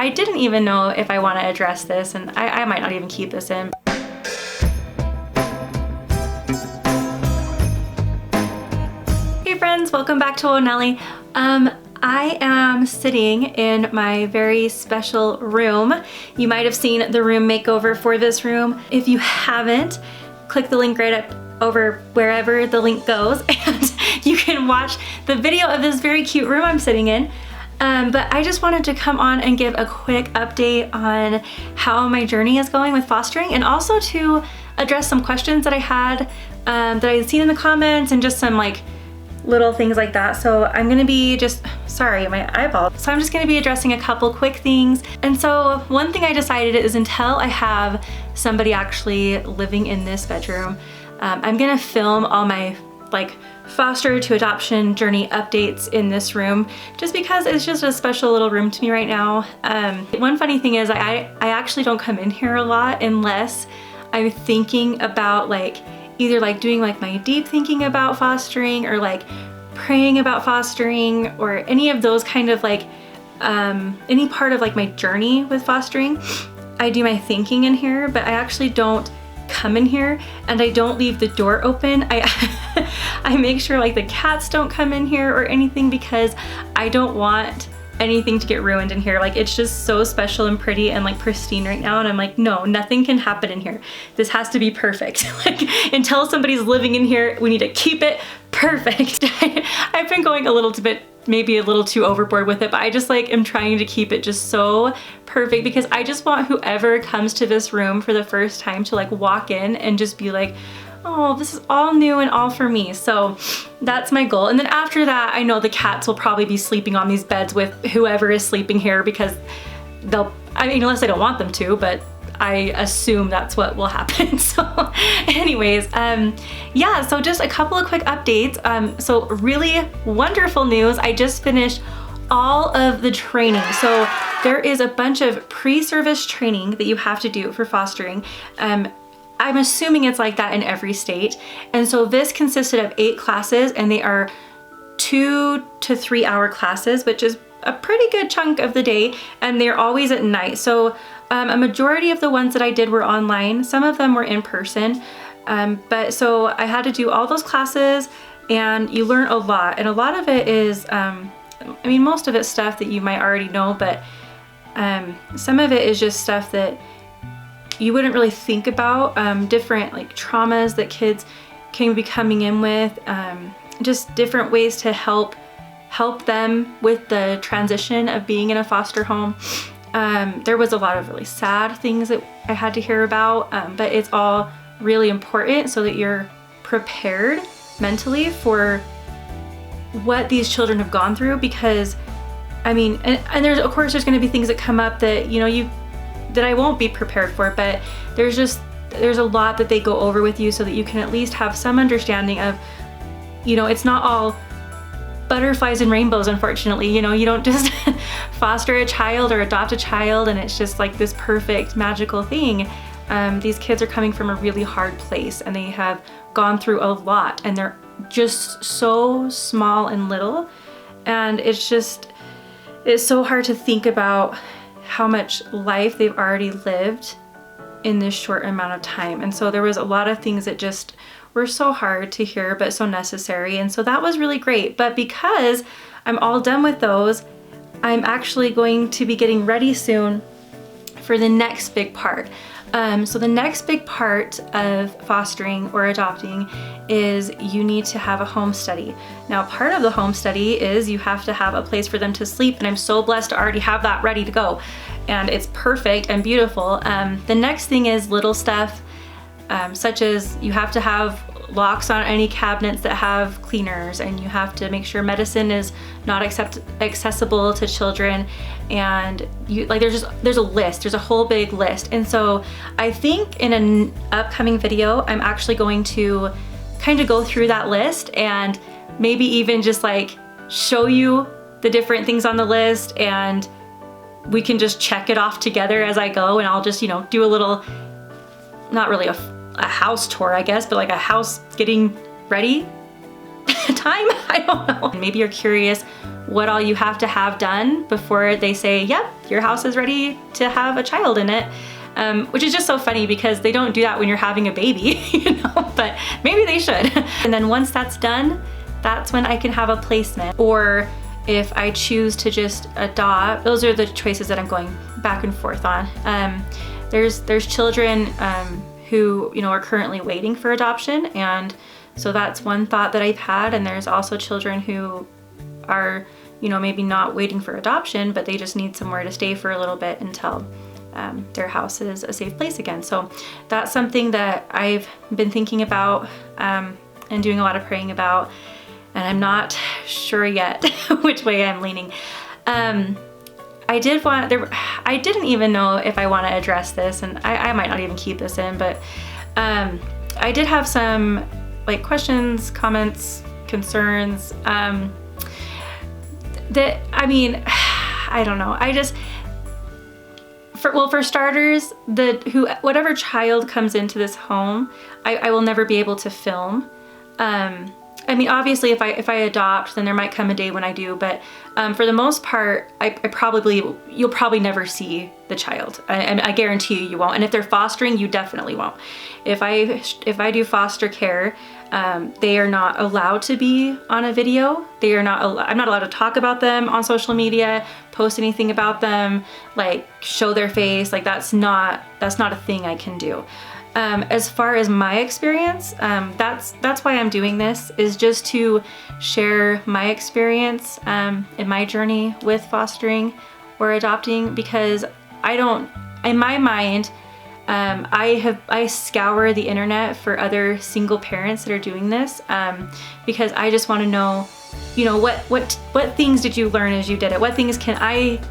I didn't even know if I want to address this, and I might not even keep this in. Hey friends, welcome back to Onelli. I am sitting in my very special room. You might have seen the room makeover for this room. If you haven't, click the link right up over wherever the link goes and you can watch the video of this very cute room I'm sitting in. But I just wanted to come on and give a quick update on how my journey is going with fostering, and also to address some questions that I had that I had seen in the comments, and just some like little things like that. So I'm gonna be sorry, my eyeball. So I'm just gonna be addressing a couple quick things. And so one thing I decided is, until I have somebody actually living in this bedroom, I'm gonna film all my like foster to adoption journey updates in this room, just because it's just a special little room to me right now. One funny thing is I actually don't come in here a lot unless I'm thinking about like either like doing like my deep thinking about fostering, or like praying about fostering, or any of those kind of like any part of like my journey with fostering. I do my thinking in here, but I actually don't come in here, and I don't leave the door open. I make sure like the cats don't come in here or anything, because I don't want anything to get ruined in here. Like, it's just so special and pretty and like pristine right now, and I'm like, no, nothing can happen in here. This has to be perfect. Like, until somebody's living in here, we need to keep it perfect. I've been going a little bit, maybe a little too overboard with it, but I just like am trying to keep it just so perfect, because I just want whoever comes to this room for the first time to like walk in and just be like, oh, this is all new and all for me. So that's my goal. And then after that, I know the cats will probably be sleeping on these beds with whoever is sleeping here, because I mean, unless I don't want them to, but I assume that's what will happen. So anyways, yeah, so just a couple of quick updates. So really wonderful news. I just finished all of the training. So there is a bunch of pre-service training that you have to do for fostering. I'm assuming it's like that in every state. And so this consisted of 8 classes, and they are 2 to 3 hour classes, which is a pretty good chunk of the day, and they're always at night. So a majority of the ones that I did were online. Some of them were in person. But so I had to do all those classes, and you learn a lot. And a lot of it is, I mean, most of it's stuff that you might already know, but some of it is just stuff that you wouldn't really think about, different like traumas that kids can be coming in with, just different ways to help them with the transition of being in a foster home. There was a lot of really sad things that I had to hear about, but it's all really important so that you're prepared mentally for what these children have gone through. Because I mean, and there's, of course, there's going to be things that come up that, you know, that I won't be prepared for, but there's a lot that they go over with you, so that you can at least have some understanding of, you know, it's not all butterflies and rainbows, unfortunately. You know, you don't just foster a child or adopt a child and it's just like this perfect magical thing. These kids are coming from a really hard place, and they have gone through a lot, and they're just so small and little, and it's so hard to think about how much life they've already lived in this short amount of time. And so there was a lot of things that just were so hard to hear, but so necessary. And so that was really great. But because I'm all done with those, I'm actually going to be getting ready soon for the next big part. So the next big part of fostering or adopting is you need to have a home study. Now, part of the home study is you have to have a place for them to sleep, and I'm so blessed to already have that ready to go, and it's perfect and beautiful. The next thing is little stuff, such as you have to have locks on any cabinets that have cleaners, and you have to make sure medicine is not accessible to children, and there's a list, there's a whole big list. And so I think in an upcoming video, I'm actually going to kind of go through that list, and maybe even just like show you the different things on the list, and we can just check it off together as I go. And I'll just, you know, do a little, not really a house tour, I guess, but like a house getting ready time. I don't know. Maybe you're curious what all you have to have done before they say, yep, your house is ready to have a child in it. Which is just so funny because they don't do that when you're having a baby, you know, but maybe they should. And then once that's done, that's when I can have a placement. Or if I choose to just adopt, those are the choices that I'm going back and forth on. There's children who, you know, are currently waiting for adoption, and so that's one thought that I've had. And there's also children who are, you know, maybe not waiting for adoption, but they just need somewhere to stay for a little bit until their house is a safe place again. So that's something that I've been thinking about and doing a lot of praying about, and I'm not sure yet which way I'm leaning. I didn't even know if I want to address this, and I might not even keep this in, but I did have some like questions, comments, concerns that, I mean, I don't know. For starters, whatever child comes into this home, I will never be able to film. I mean, obviously, if I adopt, then there might come a day when I do, but for the most part, you'll probably never see the child. I guarantee you won't. And if they're fostering, you definitely won't. If I do foster care, they are not allowed to be on a video. I'm not allowed to talk about them on social media, post anything about them, like show their face. Like that's not a thing I can do. As far as my experience, that's why I'm doing this, is just to share my experience in my journey with fostering or adopting, because in my mind, I scour the internet for other single parents that are doing this, because I just want to know, you know, what things did you learn as you did it? What things can I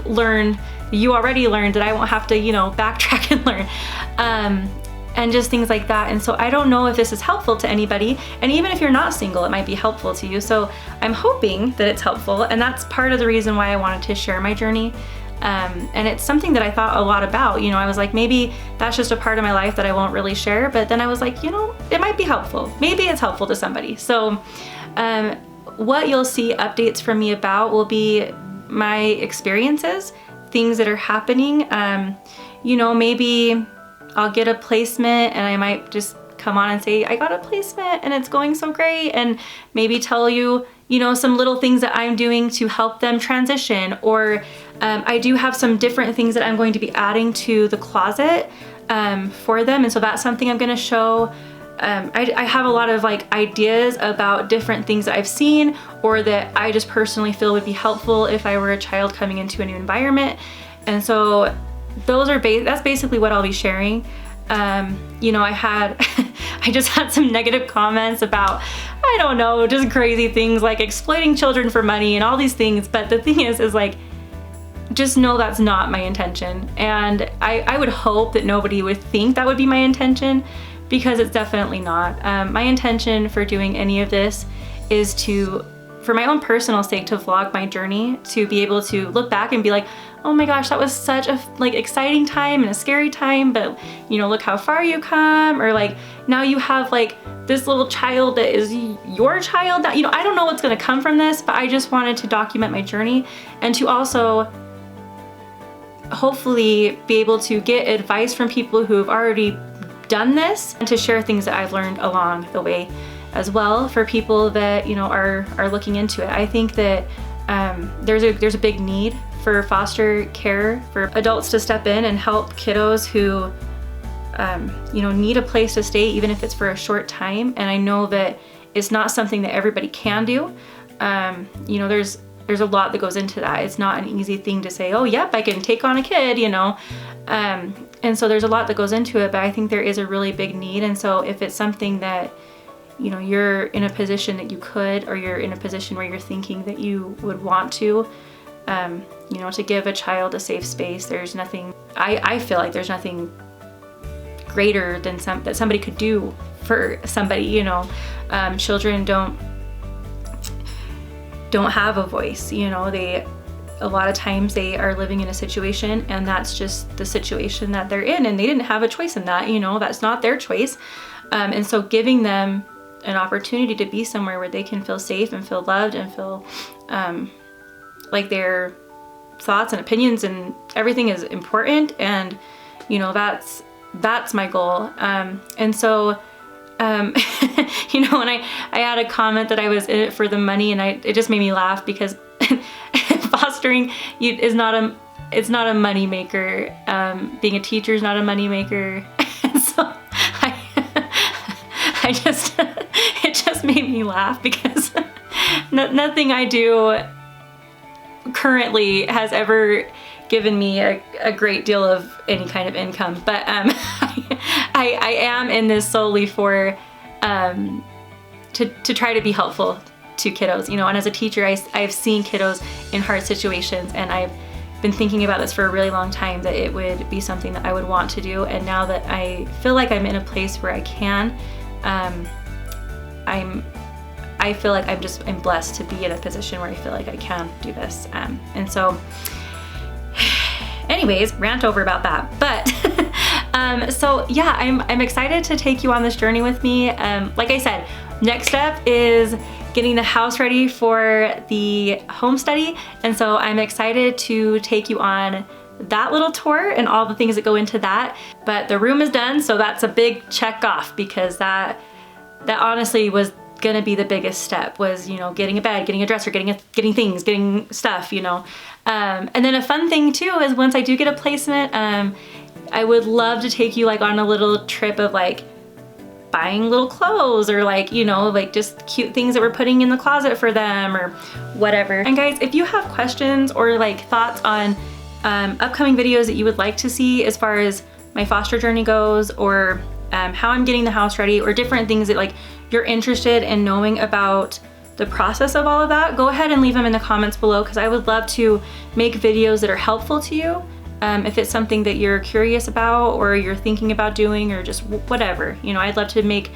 learn you already learned that I won't have to, you know, backtrack and learn? And just things like that. And so I don't know if this is helpful to anybody, and even if you're not single, it might be helpful to you. So I'm hoping that it's helpful, and that's part of the reason why I wanted to share my journey. And it's something that I thought a lot about. You know, I was like, maybe that's just a part of my life that I won't really share, but then I was like, you know, it might be helpful. Maybe it's helpful to somebody. So what you'll see updates from me about will be my experiences, things that are happening. You know, maybe I'll get a placement and I might just come on and say, I got a placement and it's going so great, and maybe tell you, you know, some little things that I'm doing to help them transition. Or I do have some different things that I'm going to be adding to the closet for them, and so that's something I'm going to show. I have a lot of like ideas about different things that I've seen or that I just personally feel would be helpful if I were a child coming into a new environment. And so that's basically what I'll be sharing. You know, I just had some negative comments about, I don't know, just crazy things like exploiting children for money and all these things. But the thing is like, just know that's not my intention. And I would hope that nobody would think that would be my intention, because it's definitely not. My intention for doing any of this is for my own personal sake, to vlog my journey, to be able to look back and be like, oh my gosh, that was such a like exciting time and a scary time, but you know, look how far you come. Or like, now you have like this little child that is your child. That, you know, I don't know what's gonna come from this, but I just wanted to document my journey, and to also hopefully be able to get advice from people who have already done this, and to share things that I've learned along the way as well, for people that, you know, are looking into it. I think that there's a big need for foster care, for adults to step in and help kiddos who you know, need a place to stay, even if it's for a short time. And I know that it's not something that everybody can do. You know, there's a lot that goes into that. It's not an easy thing to say, oh yep, I can take on a kid, you know. And so there's a lot that goes into it, but I think there is a really big need. And so if it's something that, you know, you're in a position that you could, or you're in a position where you're thinking that you would want to, you know, to give a child a safe space, there's nothing, I feel like there's nothing greater than that somebody could do for somebody, you know. Children don't have a voice, you know. A lot of times they are living in a situation, and that's just the situation that they're in, and they didn't have a choice in that, you know. That's not their choice. And so giving them an opportunity to be somewhere where they can feel safe and feel loved and feel like they're thoughts and opinions and everything is important, and you know, that's my goal. And so you know, when I had a comment that I was in it for the money, and it just made me laugh because fostering is not a money maker. Being a teacher is not a money maker. And so I just it just made me laugh because nothing I do currently has ever given me a great deal of any kind of income, but I am in this solely for to try to be helpful to kiddos, you know. And as a teacher, I've seen kiddos in hard situations, and I've been thinking about this for a really long time, that it would be something that I would want to do. And now that I feel like I'm in a place where I can, I feel like I'm blessed to be in a position where I feel like I can do this. And so anyways, rant over about that. But so yeah, I'm excited to take you on this journey with me. Like I said, next step is getting the house ready for the home study. And so I'm excited to take you on that little tour and all the things that go into that. But the room is done, so that's a big check off, because that honestly was gonna be the biggest step, was, you know, getting a bed, getting a dresser, getting things, getting stuff, you know. And then a fun thing too is once I do get a placement, I would love to take you like on a little trip of like buying little clothes, or like, you know, like just cute things that we're putting in the closet for them or whatever. And guys, if you have questions or like thoughts on upcoming videos that you would like to see as far as my foster journey goes, or how I'm getting the house ready, or different things that like you're interested in knowing about the process of all of that, go ahead and leave them in the comments below, because I would love to make videos that are helpful to you. If it's something that you're curious about, or you're thinking about doing, or just whatever, you know, I'd love to make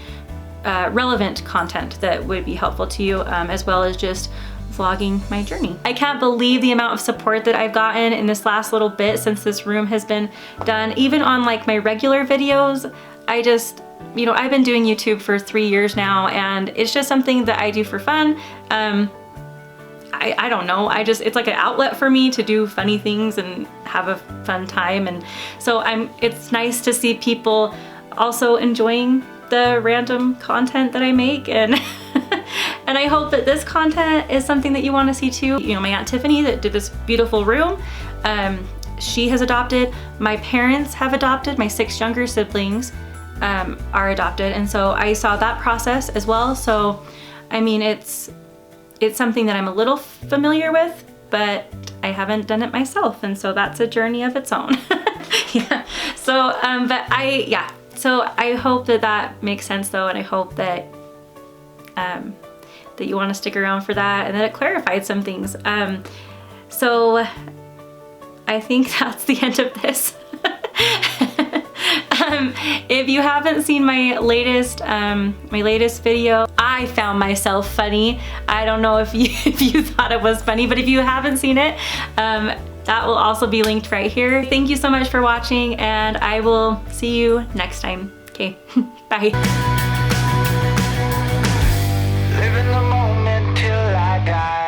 relevant content that would be helpful to you, as well as just vlogging my journey. I can't believe the amount of support that I've gotten in this last little bit since this room has been done. Even on like my regular videos, you know, I've been doing YouTube for 3 years now, and it's just something that I do for fun. I don't know, it's like an outlet for me to do funny things and have a fun time. And so it's nice to see people also enjoying the random content that I make, and and I hope that this content is something that you want to see too. You know, my Aunt Tiffany that did this beautiful room, she has adopted. My parents have adopted. My 6 younger siblings are adopted, and so I saw that process as well. So I mean, it's something that I'm a little familiar with, but I haven't done it myself, and so that's a journey of its own. Yeah. So so I hope that makes sense though, and I hope that that you want to stick around for that, and that it clarified some things. So I think that's the end of this. If you haven't seen my latest video, I found myself funny. I don't know if you thought it was funny, but if you haven't seen it, that will also be linked right here. Thank you so much for watching, and I will see you next time. Okay, bye. Live in the moment till I die.